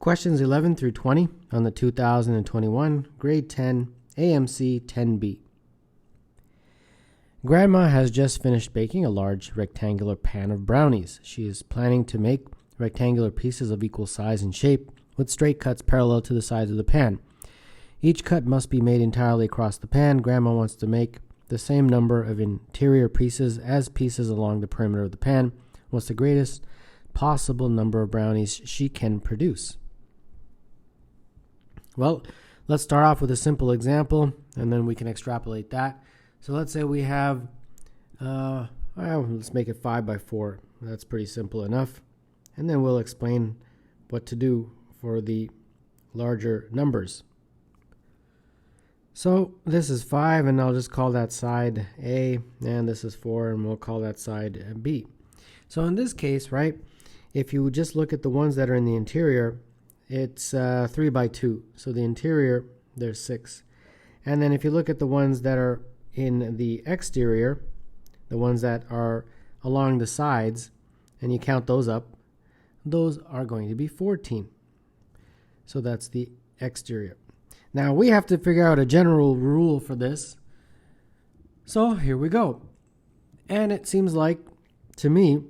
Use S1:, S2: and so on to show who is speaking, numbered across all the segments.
S1: Questions 11 through 20 on the 2021 Grade 10 AMC 10B. Grandma has just finished baking a large rectangular pan of brownies. She is planning to make rectangular pieces of equal size and shape with straight cuts parallel to the sides of the pan. Each cut must be made entirely across the pan. Grandma wants to make the same number of interior pieces as pieces along the perimeter of the pan. What's the greatest possible number of brownies she can produce? Well, let's start off with a simple example, and then we can extrapolate that. So let's say we have, let's make it 5 by 4. That's pretty simple enough. And then we'll explain what to do for the larger numbers. So this is 5, and I'll just call that side A, and this is 4, and we'll call that side B. So in this case, right, if you just look at the ones that are in the interior, it's 3 by 2. So the interior, there's 6. And then if you look at the ones that are in the exterior, the ones that are along the sides, and you count those up, those are going to be 14. So that's the exterior. Now we have to figure out a general rule for this. So here we go. And it seems like, to me,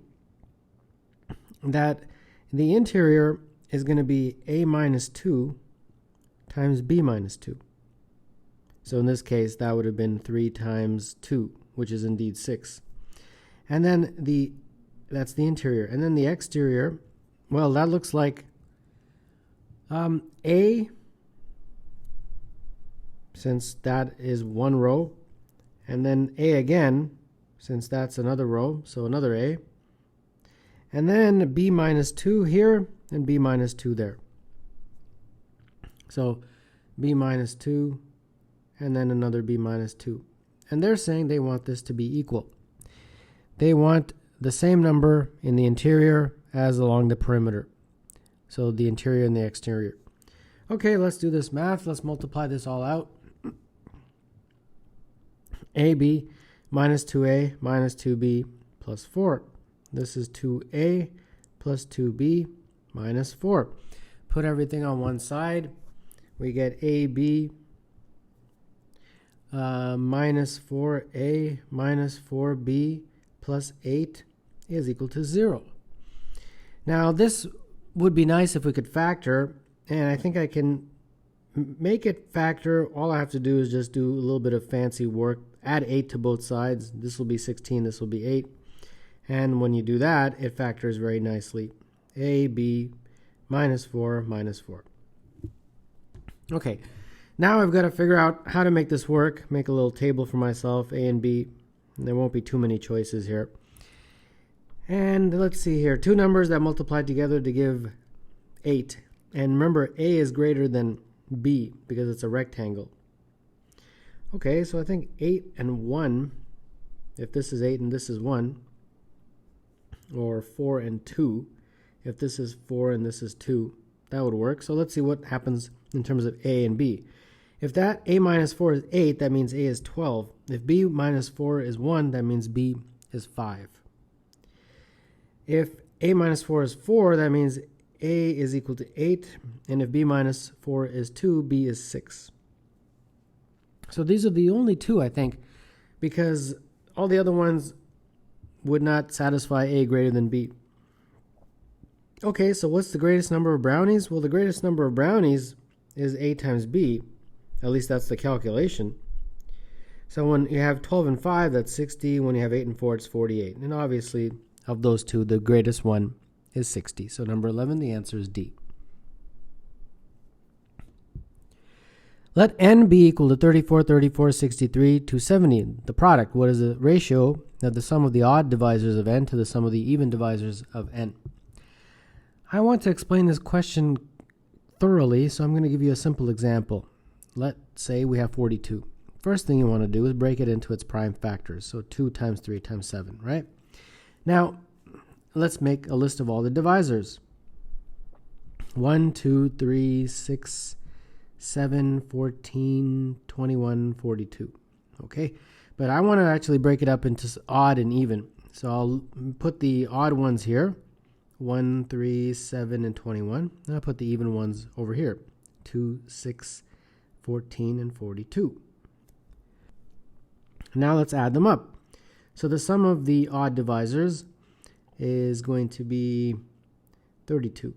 S1: that the interior is going to be A minus 2 times B minus 2. So in this case, that would have been 3 times 2, which is indeed 6. And then that's the interior. And then the exterior, well, that looks like A, since that is one row, and then A again, since that's another row, so another A. And then B minus 2 here, and B minus 2 there. So B minus 2, and then another B minus 2. And they're saying they want this to be equal. They want the same number in the interior as along the perimeter. So the interior and the exterior. Okay, let's do this math. Let's multiply this all out. AB minus 2A minus 2B plus 4. This is 2A plus 2B minus 4. Put everything on one side. We get AB minus 4A minus 4B plus 8 is equal to 0. Now this would be nice if we could factor, and I think I can make it factor. All I have to do is just do a little bit of fancy work. Add 8 to both sides. This will be 16, this will be 8. And when you do that, it factors very nicely. A, B, minus 4, minus 4. Okay, now I've got to figure out how to make this work. Make a little table for myself, A and B. There won't be too many choices here. And let's see here. Two numbers that multiply together to give 8. And remember, A is greater than B because it's a rectangle. Okay, so I think 8 and 1, if this is 8 and this is 1, or 4 and 2, if this is 4 and this is 2, that would work. So let's see what happens in terms of A and B. If that A minus 4 is 8, that means A is 12. If B minus 4 is 1, that means B is 5. If A minus 4 is 4, that means A is equal to 8. And if B minus 4 is 2, B is 6. So these are the only two, I think, because all the other ones would not satisfy A greater than B. Okay, so what's the greatest number of brownies? Well, the greatest number of brownies is A times B. At least that's the calculation. So when you have 12 and 5, that's 60. When you have 8 and 4, it's 48. And obviously, of those two, the greatest one is 60. So number 11, the answer is D. Let n be equal to 34, 34, 63 to 70. The product, what is the ratio of the sum of the odd divisors of n to the sum of the even divisors of n? I want to explain this question thoroughly, so I'm going to give you a simple example. Let's say we have 42. First thing you want to do is break it into its prime factors. So 2 times 3 times 7, right? Now, let's make a list of all the divisors. 1, 2, 3, 6, 7, 14, 21, 42. Okay, but I want to actually break it up into odd and even. So I'll put the odd ones here. 1, 3, 7, and 21. And I'll put the even ones over here. 2, 6, 14, and 42. Now let's add them up. So the sum of the odd divisors is going to be 32.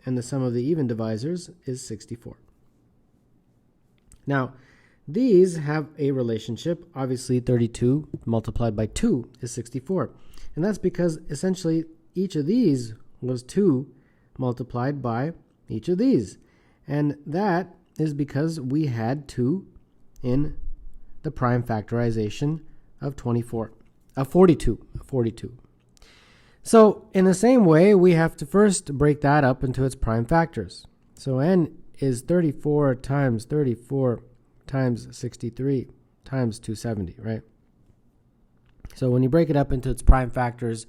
S1: And the sum of the even divisors is 64. Now, these have a relationship. Obviously, 32 multiplied by 2 is 64. And that's because essentially each of these was 2 multiplied by each of these. And that is because we had 2 in the prime factorization of 42. So in the same way, we have to first break that up into its prime factors. So n is 34 times 63 times 270, right? So when you break it up into its prime factors,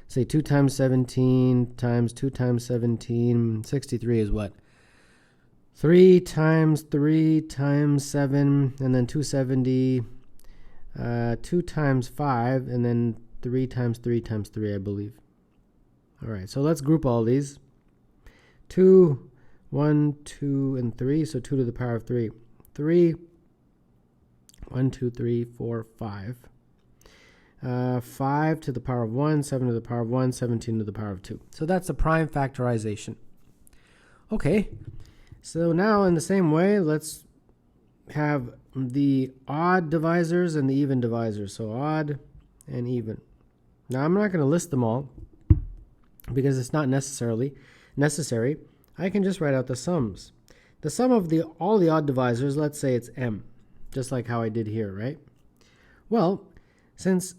S1: say 2 times 17 times 2 times 17, 63 is what? 3 times 3 times 7, and then 270, 2 times 5, and then 3 times 3 times 3, I believe. All right, so let's group all these. 2, 1, 2, and 3, so 2 to the power of 3. 3, 1, 2, 3, 4, 5. 5 to the power of 1, 7 to the power of 1, 17 to the power of 2. So that's the prime factorization. Okay, so now in the same way, let's have the odd divisors and the even divisors. So odd and even. Now I'm not going to list them all because it's not necessarily necessary. I can just write out the sums. The sum of all the odd divisors, let's say it's m, just like how I did here, right? Well, since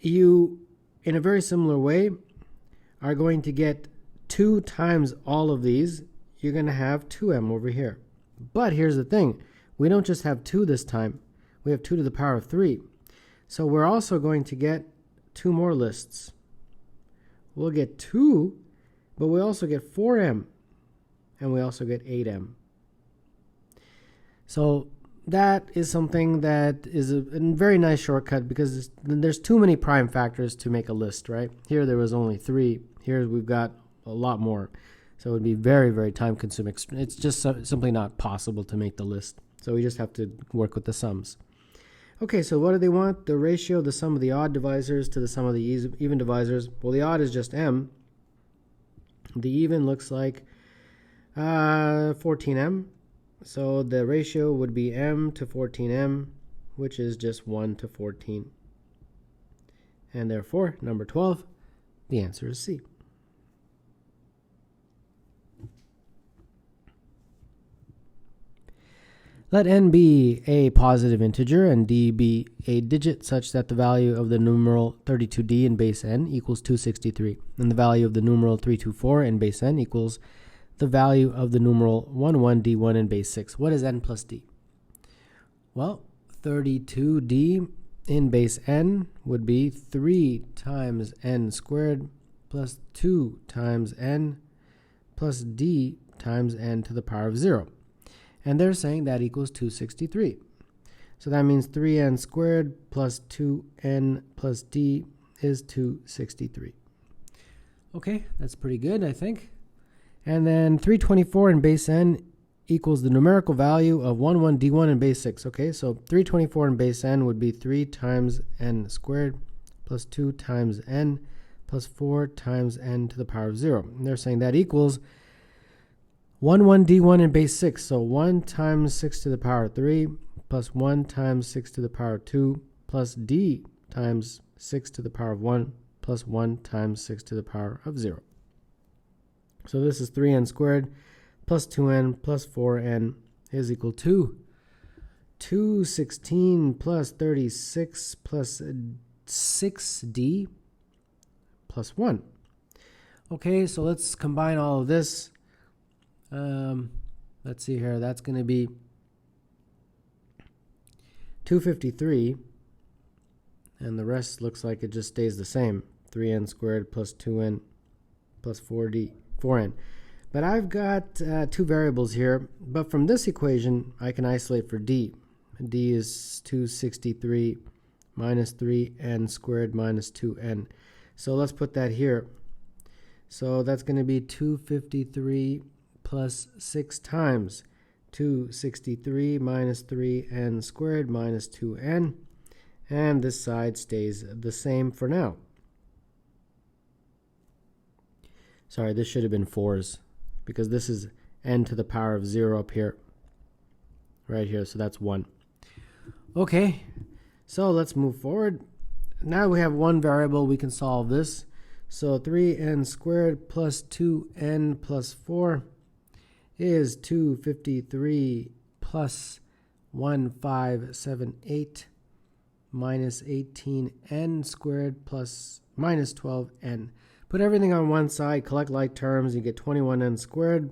S1: you, in a very similar way, are going to get 2 times all of these, you're going to have 2m over here. But here's the thing. We don't just have 2 this time. We have 2 to the power of 3. So we're also going to get 2 more lists. We'll get 2, but we also get 4m, and we also get 8m. So that is something that is a very nice shortcut because there's too many prime factors to make a list, right? Here there was only 3. Here we've got a lot more. So it would be very, very time consuming. It's just simply not possible to make the list. So we just have to work with the sums. Okay, so what do they want? The ratio of the sum of the odd divisors to the sum of the even divisors. Well, the odd is just m. The even looks like 14m. So the ratio would be m to 14m, which is just 1 to 14. And therefore, number 12, the answer is C. Let n be a positive integer and d be a digit such that the value of the numeral 32d in base n equals 263, and the value of the numeral 324 in base n equals the value of the numeral 11d1 in base 6. What is n plus d? Well, 32d in base n would be 3 times n squared plus 2 times n plus d times n to the power of 0. And they're saying that equals 263. So that means 3n squared plus 2n plus d is 263. Okay, that's pretty good, I think. And then 324 in base n equals the numerical value of 11d1 in base 6. Okay, so 324 in base n would be 3 times n squared plus 2 times n plus 4 times n to the power of 0. And they're saying that equals 11d1 in base 6. So 1 times 6 to the power of 3 plus 1 times 6 to the power of 2 plus d times 6 to the power of 1 plus 1 times 6 to the power of 0. So this is 3n squared plus 2n plus 4n is equal to 216 plus 36 plus 6d plus 1. Okay, so let's combine all of this. Let's see here. That's going to be 253, and the rest looks like it just stays the same. 3n squared plus 2n plus 4n. But I've got 2 variables here, but from this equation, I can isolate for d. d is 263 minus 3n squared minus 2n. So let's put that here. So that's going to be 253 plus 6 times 263 minus 3n squared minus 2n. And this side stays the same for now. Sorry, this should have been 4's because this is n to the power of 0 up here. Right here, so that's 1. Okay, so let's move forward. Now we have one variable, we can solve this. So 3n squared plus 2n plus 4 is 253 plus 1578 minus 18n squared plus minus 12n. Put everything on one side, collect like terms, you get 21n squared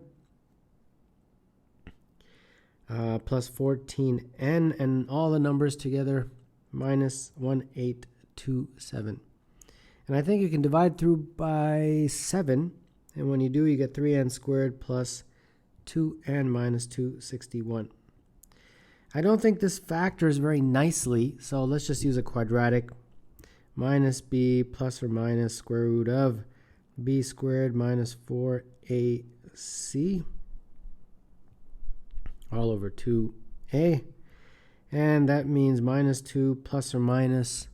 S1: plus 14n, and all the numbers together minus 1827. And I think you can divide through by 7, and when you do, you get 3n squared plus 2n minus 261. I don't think this factors very nicely, so let's just use a quadratic. Minus b plus or minus square root of b squared minus 4ac all over 2a. And that means minus 2 plus or minus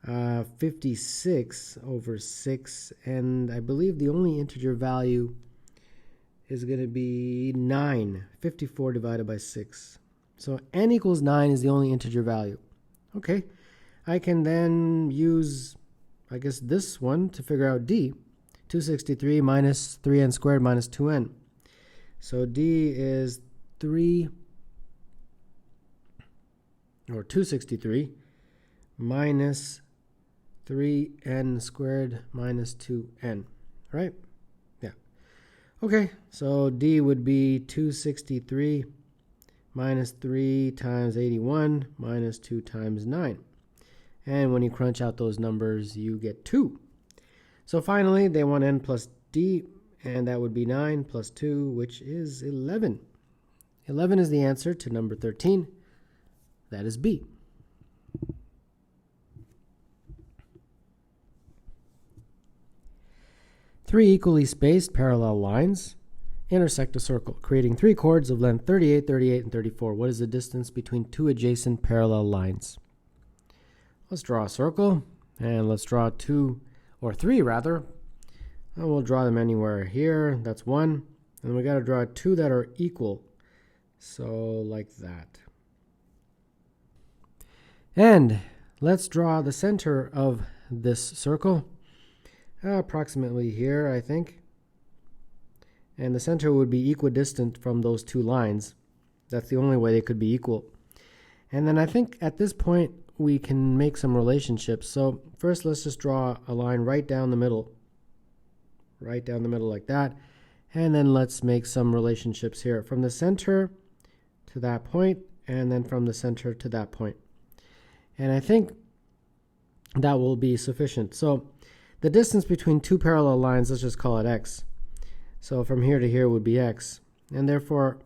S1: 56 over 6. And I believe the only integer value is going to be 9. 54 divided by 6. So n equals 9 is the only integer value. Okay. I can then use, I guess, this one to figure out d. 263 minus 3n squared minus 2n. So d is 263 minus 3n squared minus 2n, right? Yeah. Okay, so d would be 263 minus 3 times 81 minus 2 times 9. And when you crunch out those numbers, you get 2. So finally, they want n plus d, and that would be 9 plus 2, which is 11. 11 is the answer to number 13. That is B. Three equally spaced parallel lines intersect a circle, creating three chords of length 38, 38, and 34. What is the distance between two adjacent parallel lines? Let's draw a circle, and let's draw two, or three rather. And we'll draw them anywhere here. That's one. And we got to draw two that are equal. So like that. And let's draw the center of this circle. Approximately here, I think. And the center would be equidistant from those two lines. That's the only way they could be equal. And then I think at this point we can make some relationships. So first let's just draw a line right down the middle. Right down the middle like that. And then let's make some relationships here. From the center to that point, and then from the center to that point. And I think that will be sufficient. So the distance between two parallel lines, let's just call it x. So from here to here would be x. And therefore,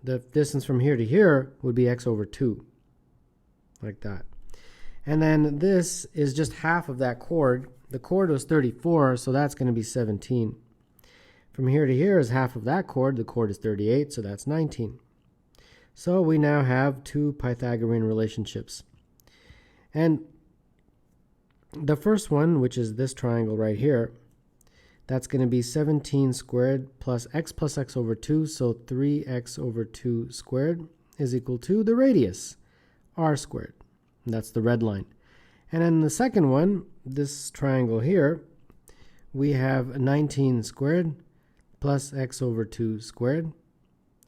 S1: the distance from here to here would be x over 2. Like that. And then this is just half of that chord. The chord was 34, so that's going to be 17. From here to here is half of that chord. The chord is 38, so that's 19. So we now have two Pythagorean relationships. And the first one, which is this triangle right here, that's going to be 17 squared plus x over 2, so 3x over 2 squared is equal to the radius, r squared. And that's the red line. And then the second one, this triangle here, we have 19 squared plus x over 2 squared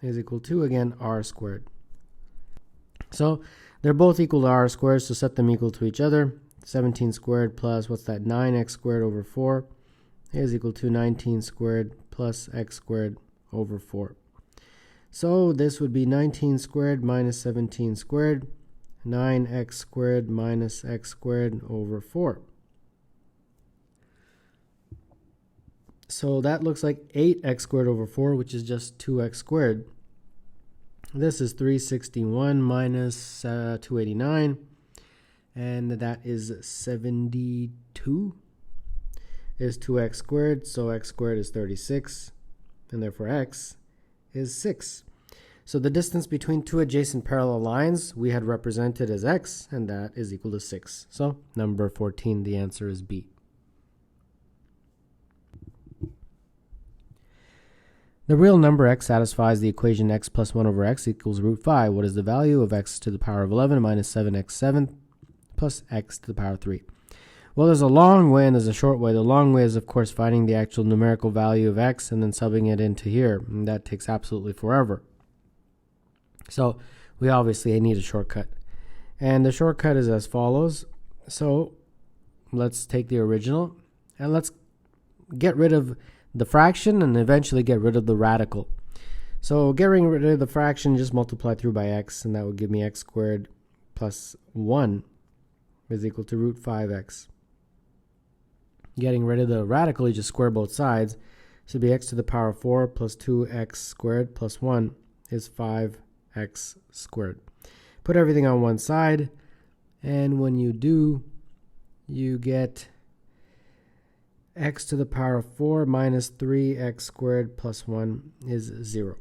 S1: is equal to, again, r squared. So they're both equal to r squared, so set them equal to each other. 17 squared plus, what's that, 9x squared over 4 is equal to 19 squared plus x squared over 4. So this would be 19 squared minus 17 squared, 9x squared minus x squared over 4. So that looks like 8x squared over 4, which is just 2x squared. This is 361 minus 289, and that is 72. is 2x squared, so x squared is 36, and therefore x is 6. So the distance between two adjacent parallel lines we had represented as x, and that is equal to 6. So number 14, the answer is B. The real number x satisfies the equation x plus 1 over x equals root 5. What is the value of x to the power of 11 minus 7x7 plus x to the power of 3? Well, there's a long way and there's a short way. The long way is, of course, finding the actual numerical value of x and then subbing it into here. And that takes absolutely forever. So we obviously need a shortcut. And the shortcut is as follows. So let's take the original and let's get rid of the fraction and eventually get rid of the radical. So getting rid of the fraction, just multiply through by x, and that would give me x squared plus 1 is equal to root 5x. Getting rid of the radical, you just square both sides. So it'd be x to the power of 4 plus 2x squared plus 1 is 5x squared. Put everything on one side, and when you do, you get x to the power of 4 minus 3x squared plus 1 is 0.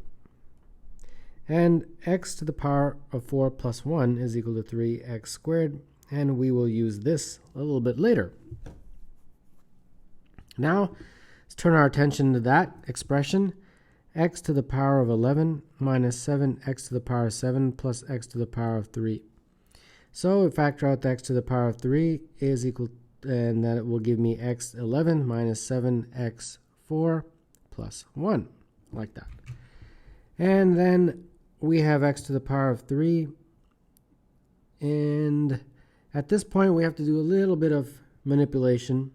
S1: And x to the power of 4 plus 1 is equal to 3x squared, and we will use this a little bit later. Now, let's turn our attention to that expression. X to the power of 11 minus 7x to the power of 7 plus x to the power of 3. So we factor out the x to the power of 3 is equal to, and that it will give me x11 minus 7x4 plus 1, like that. And then we have x to the power of 3. And at this point, we have to do a little bit of manipulation.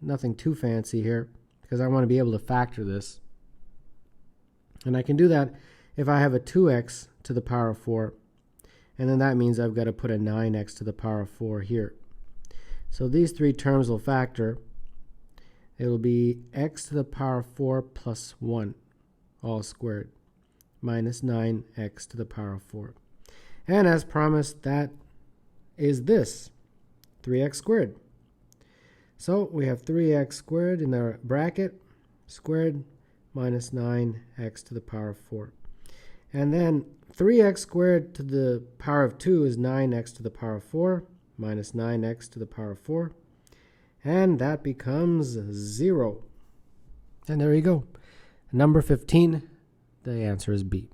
S1: Nothing too fancy here, because I want to be able to factor this. And I can do that if I have a 2x to the power of 4. And then that means I've got to put a 9x to the power of 4 here. So these three terms will factor. It will be x to the power of 4 plus 1, all squared, minus 9x to the power of 4. And as promised, that is this, 3x squared. So we have 3x squared in our bracket, squared, minus 9x to the power of 4. And then 3x squared to the power of 2 is 9x to the power of 4, minus 9x to the power of 4. And that becomes 0. And there you go. Number 15, the answer is B.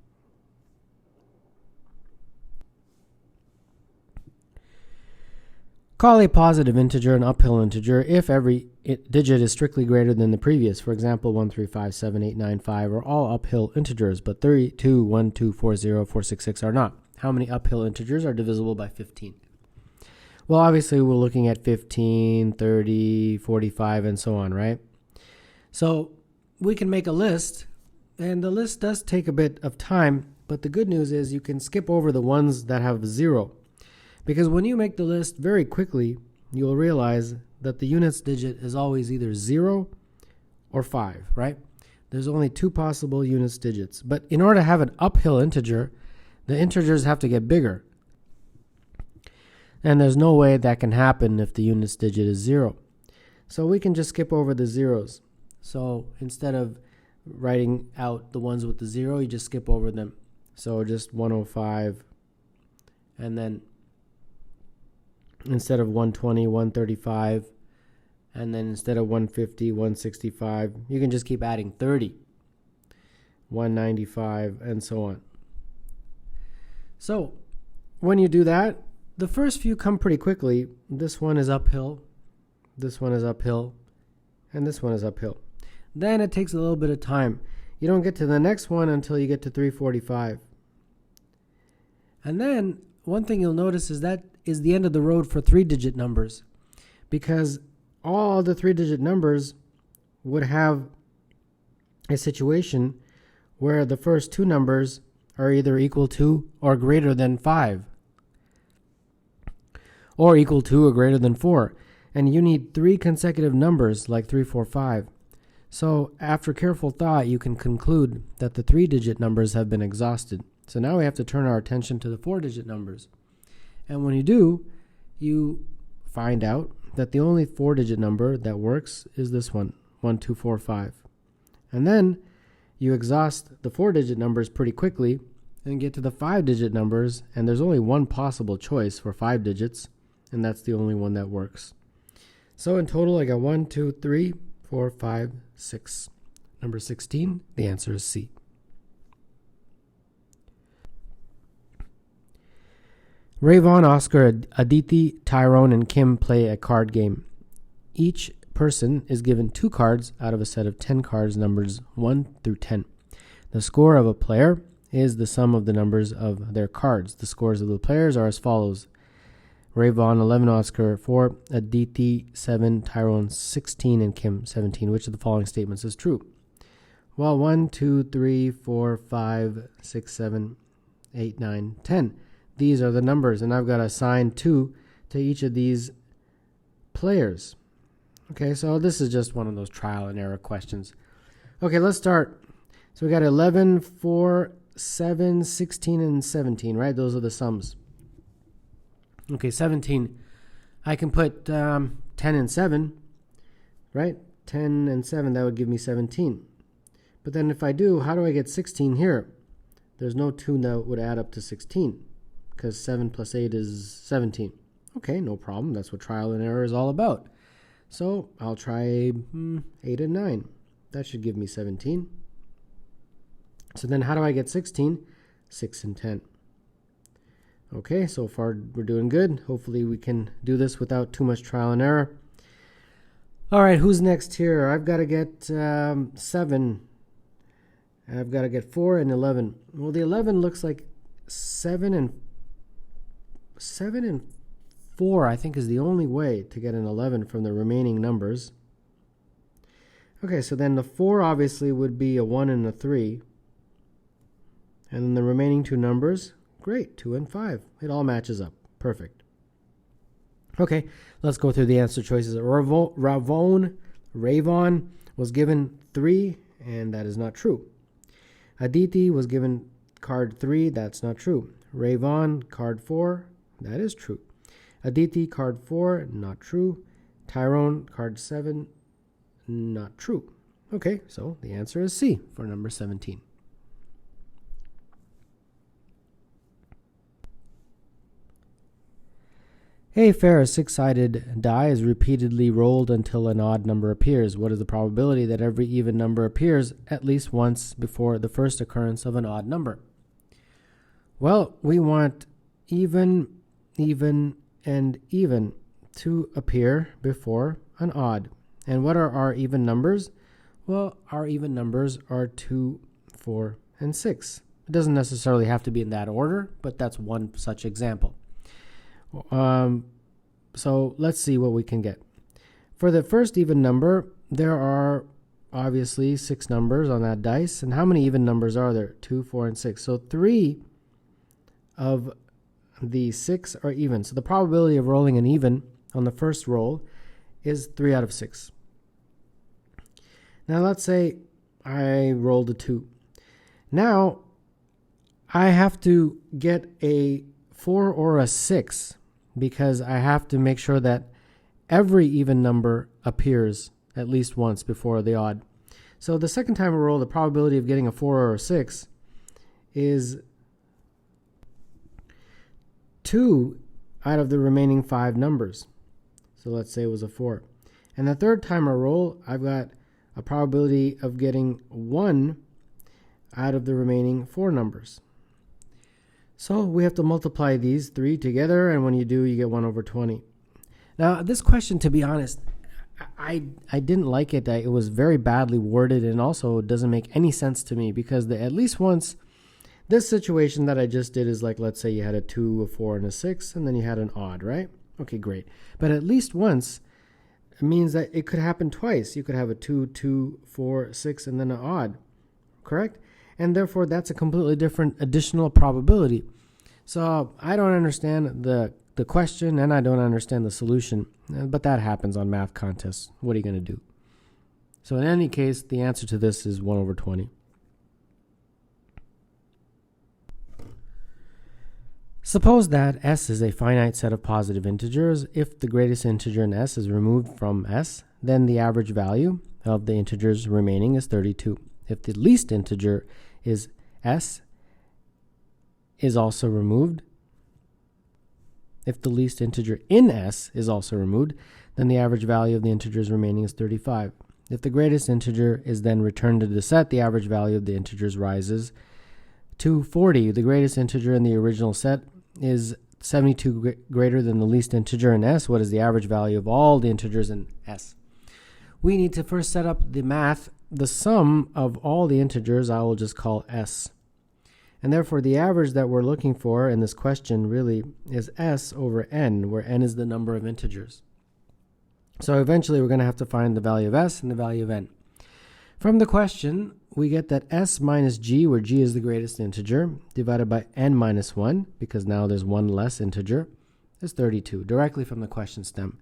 S1: Call a positive integer an uphill integer if every digit is strictly greater than the previous. For example, 1, 3, 5, 7, 8, 9, 5 are all uphill integers, but 3, 2, 1, 2, 4, 0, 4, 6, 6 are not. How many uphill integers are divisible by 15? Well, obviously, we're looking at 15, 30, 45, and so on, right? So we can make a list, and the list does take a bit of time, but the good news is you can skip over the ones that have 0. Because when you make the list very quickly, you'll realize that the units digit is always either 0 or 5, right? There's only two possible units digits. But in order to have an uphill integer, the integers have to get bigger. And there's no way that can happen if the units digit is 0. So we can just skip over the zeros. So instead of writing out the ones with the 0, you just skip over them. So just 105, and then instead of 120, 135, and then instead of 150, 165, you can just keep adding 30, 195, and so on. So when you do that, the first few come pretty quickly. This one is uphill, this one is uphill, and this one is uphill. Then it takes a little bit of time. You don't get to the next one until you get to 345. And then one thing you'll notice is that is the end of the road for 3-digit numbers, because all the 3-digit numbers would have a situation where the first two numbers are either equal to or greater than 5, or equal to or greater than 4, and you need 3 consecutive numbers like 3, 4, 5. So after careful thought, you can conclude that the 3-digit numbers have been exhausted. So now we have to turn our attention to the 4-digit numbers. And when you do, you find out that the only 4-digit number that works is this one, 1, 2, 4, 5. And then you exhaust the 4-digit numbers pretty quickly and get to the 5-digit numbers, and there's only one possible choice for 5 digits, and that's the only one that works. So in total, I got 1, 2, 3, 4, 5, 6. Number 16, the answer is C. Ray, Vaughn, Oscar, Aditi, Tyrone, and Kim play a card game. Each person is given 2 cards out of a set of 10 cards numbers 1 through 10. The score of a player is the sum of the numbers of their cards. The scores of the players are as follows. Ray, Vaughn, 11, Oscar, 4, Aditi, 7, Tyrone, 16, and Kim, 17. Which of the following statements is true? Well, 1, 2, 3, 4, 5, 6, 7, 8, 9, 10. These are the numbers, and I've got to assign 2 to each of these players. Okay, so this is just one of those trial and error questions. Okay, let's start. So we got 11, 4, 7, 16, and 17, right? Those are the sums. Okay, 17. I can put 10 and 7, right? 10 and 7, that would give me 17. But then if I do, how do I get 16 here? There's no 2 that would add up to 16, because 7 plus 8 is 17. Okay, no problem. That's what trial and error is all about. So I'll try 8 and 9. That should give me 17. So then how do I get 16? 6 and 10. Okay, so far we're doing good. Hopefully we can do this without too much trial and error. All right, who's next here? I've got to get 7. I've got to get 4 and 11. Well, the 11 looks like 7 and 4, I think, is the only way to get an 11 from the remaining numbers. Okay, so then the 4 obviously would be a 1 and a 3. And then the remaining 2 numbers, great, 2 and 5. It all matches up. Perfect. Okay, let's go through the answer choices. Ravon was given 3, and that is not true. Aditi was given card 3, that's not true. Ray Vaughn, card 4, that is true. Aditi, card 4, not true. Tyrone, card 7, not true. Okay, so the answer is C for number 17. A fair 6-sided die is repeatedly rolled until an odd number appears. What is the probability that every even number appears at least once before the first occurrence of an odd number? Well, we want even, and even to appear before an odd. And what are our even numbers? Well, our even numbers are 2, 4, and 6. It doesn't necessarily have to be in that order, but that's one such example. So let's see what we can get. For the first even number, there are obviously 6 numbers on that dice. And how many even numbers are there? 2, 4, and 6. So 3 of the 6 are even. So the probability of rolling an even on the first roll is 3 out of 6. Now let's say I rolled a 2. Now I have to get a 4 or a 6 because I have to make sure that every even number appears at least once before the odd. So the second time I roll, the probability of getting a 4 or a 6 is 2 out of the remaining 5 numbers. So let's say it was a 4. And the third time I roll, I've got a probability of getting 1 out of the remaining 4 numbers. So we have to multiply these 3 together, and when you do, you get 1 over 20. Now, this question, to be honest, I didn't like it. It was very badly worded, and also it doesn't make any sense to me because at least once, this situation that I just did is like, let's say you had a 2, a 4, and a 6, and then you had an odd, right? Okay, great. But at least once, it means that it could happen twice. You could have a 2, 2, 4, 6, and then an odd, correct? And therefore, that's a completely different additional probability. So I don't understand the question, and I don't understand the solution. But that happens on math contests. What are you going to do? So in any case, the answer to this is 1 over 20. Suppose that S is a finite set of positive integers. If the greatest integer in S is removed from S, then the average value of the integers remaining is 32. If the least integer is S is also removed, if the least integer in S is also removed, then the average value of the integers remaining is 35. If the greatest integer is then returned to the set, the average value of the integers rises to 40. The greatest integer in the original set is 72 greater than the least integer in S. What is the average value of all the integers in S? We need to first set up the math. The sum of all the integers I will just call S. And therefore the average that we're looking for in this question really is S over n, where n is the number of integers. So eventually we're going to have to find the value of S and the value of n. From the question, we get that S minus g, where g is the greatest integer, divided by n minus 1, because now there's one less integer, is 32, directly from the question stem.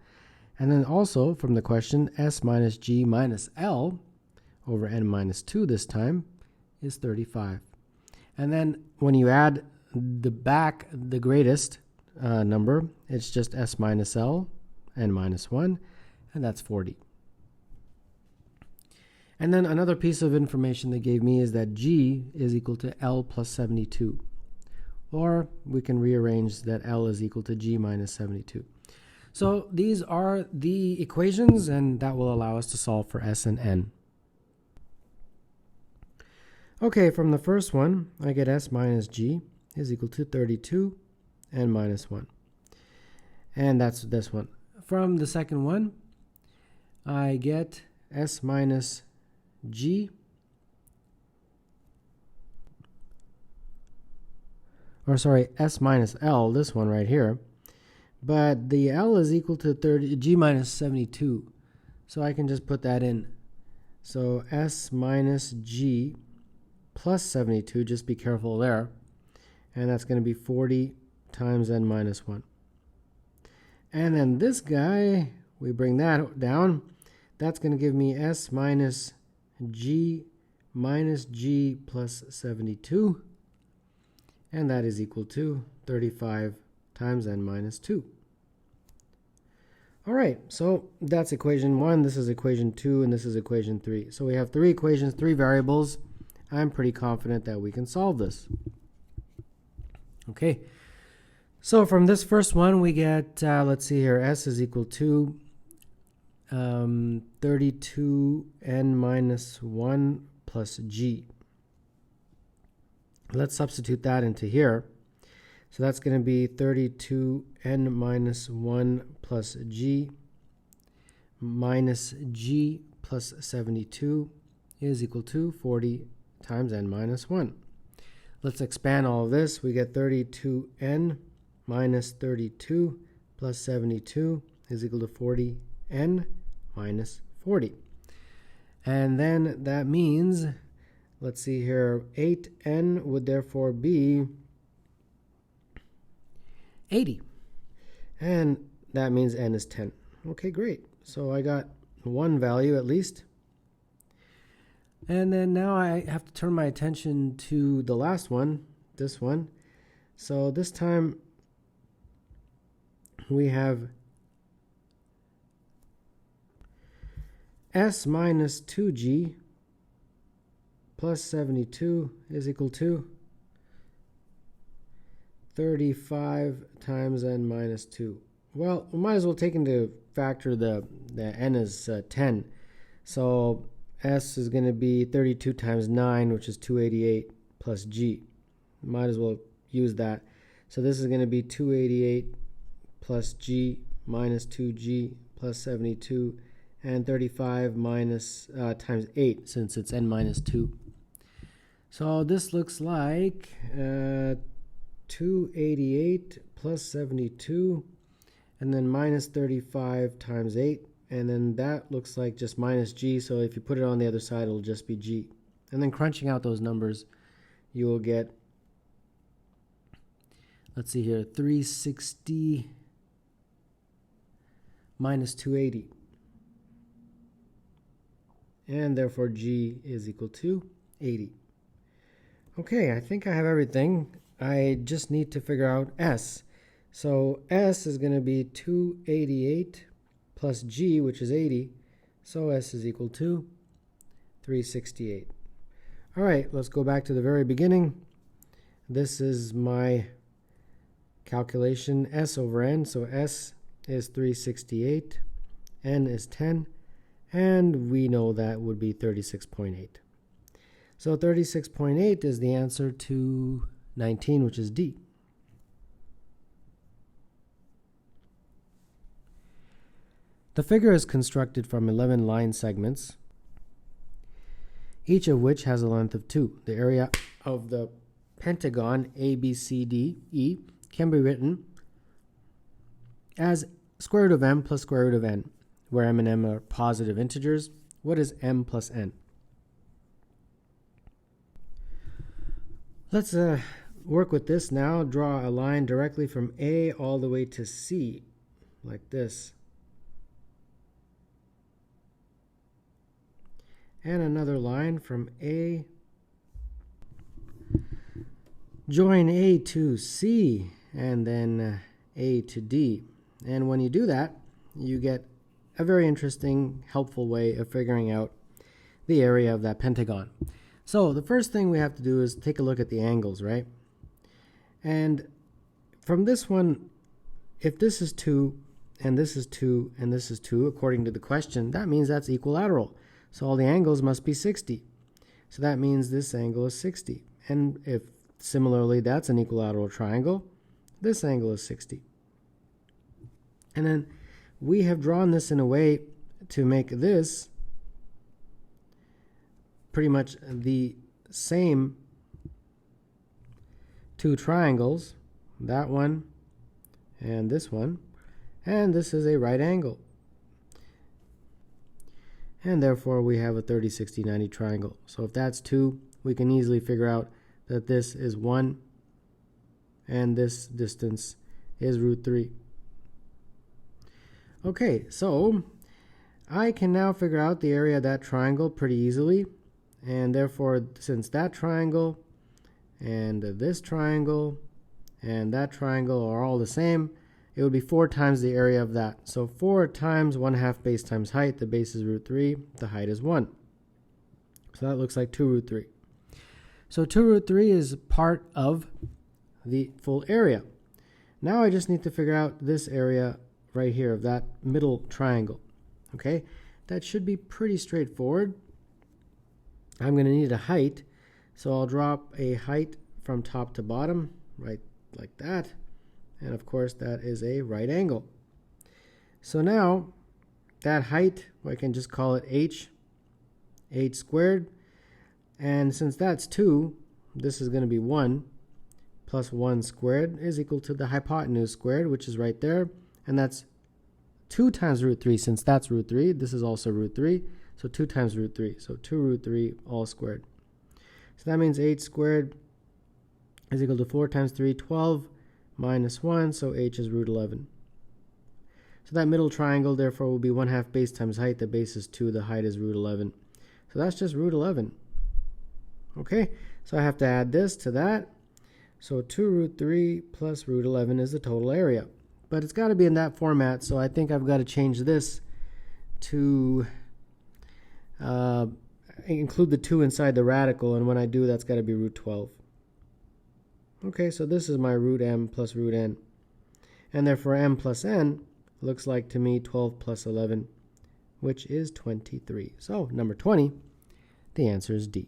S1: And then also from the question, S minus g minus L, over n minus 2 this time, is 35. And then when you add the greatest number, it's just S minus L, n minus 1, and that's 40. And then another piece of information they gave me is that G is equal to L plus 72. Or we can rearrange that L is equal to G minus 72. So these are the equations, and that will allow us to solve for S and N. Okay, from the first one, I get S minus G is equal to 32 n minus 1. And that's this one. From the second one, I get S minus G, or sorry, S minus L, this one right here. But the L is equal to G minus 72. So I can just put that in. So S minus G plus 72, just be careful there. And that's going to be 40 times n minus 1. And then this guy, we bring that down. That's going to give me S minus G plus 72. And that is equal to 35 times n minus 2. All right, so that's equation 1, this is equation 2, and this is equation 3. So we have 3 equations, 3 variables. I'm pretty confident that we can solve this. Okay, so from this first one we get, let's see here, S is equal to 32 n minus 1 plus G. Let's substitute that into here. So that's going to be 32 n minus 1 plus G minus G plus 72 is equal to 40 times n minus 1. Let's expand all of this. We get 32n minus 32 plus 72 is equal to 40n minus 40. And then that means, let's see here, 8n would therefore be 80. And that means n is 10. Okay, great. So I got one value at least. And then now I have to turn my attention to the last one, this one. So this time we have S minus 2G plus 72 is equal to 35 times n minus 2. Well, we might as well take into factor the n is 10. So S is going to be 32 times 9, which is 288 plus G. Might as well use that. So this is going to be 288 plus G minus 2G plus 72, and 35 minus times 8, since it's n minus 2. So this looks like 288 plus 72, and then minus 35 times 8. And then that looks like just minus G, so if you put it on the other side, it'll just be G. And then crunching out those numbers, you will get, let's see here, 360 minus 280. And therefore G is equal to 80. Okay, I think I have everything. I just need to figure out S. So S is going to be 288 plus G, which is 80. So S is equal to 368. All right, let's go back to the very beginning. This is my calculation, S over N. So S is 368, N is 10, and we know that would be 36.8. So 36.8 is the answer to 19, which is D. The figure is constructed from 11 line segments, each of which has a length of 2. The area of the pentagon ABCDE can be written as square root of m plus square root of n, where m and n are positive integers. What is m plus n? Let's work with this now. Draw a line directly from A all the way to C, like this. And another line from A. Join A to C, and then A to D. And when you do that, you get a very interesting, helpful way of figuring out the area of that pentagon. So the first thing we have to do is take a look at the angles, right? And from this one, if this is 2, and this is 2, and this is 2, according to the question, that means that's equilateral. So all the angles must be 60. So that means this angle is 60. And if similarly that's an equilateral triangle, this angle is 60. And then we have drawn this in a way to make this pretty much the same two triangles, that one and this one, and this is a right angle. And therefore we have a 30, 60, 90 triangle. So if that's 2, we can easily figure out that this is 1 and this distance is root 3. Okay, so I can now figure out the area of that triangle pretty easily, and therefore since that triangle and this triangle and that triangle are all the same, it would be 4 times the area of that. So 4 times 1/2 base times height. The base is root 3. The height is 1. So that looks like 2 root 3. So 2 root 3 is part of the full area. Now I just need to figure out this area right here of that middle triangle. Okay, that should be pretty straightforward. I'm going to need a height. So I'll drop a height from top to bottom, right like that. And of course that is a right angle. So now that height, I can just call it h squared. And since that's 2, this is going to be 1 plus 1 squared is equal to the hypotenuse squared, which is right there. And that's 2 times root 3, since that's root 3. This is also root 3. So 2 times root 3. So 2 root 3 all squared. So that means h squared is equal to 4 times 3, 12. Minus 1, so h is root 11. So that middle triangle, therefore, will be 1/2 base times height. The base is 2, the height is root 11. So that's just root 11. Okay, so I have to add this to that. So 2 root 3 plus root 11 is the total area. But it's got to be in that format, so I think I've got to change this to include the 2 inside the radical, and when I do, that's got to be root 12. Okay, so this is my root m plus root n. And therefore m plus n looks like to me 12 plus 11, which is 23. So number 20, the answer is D.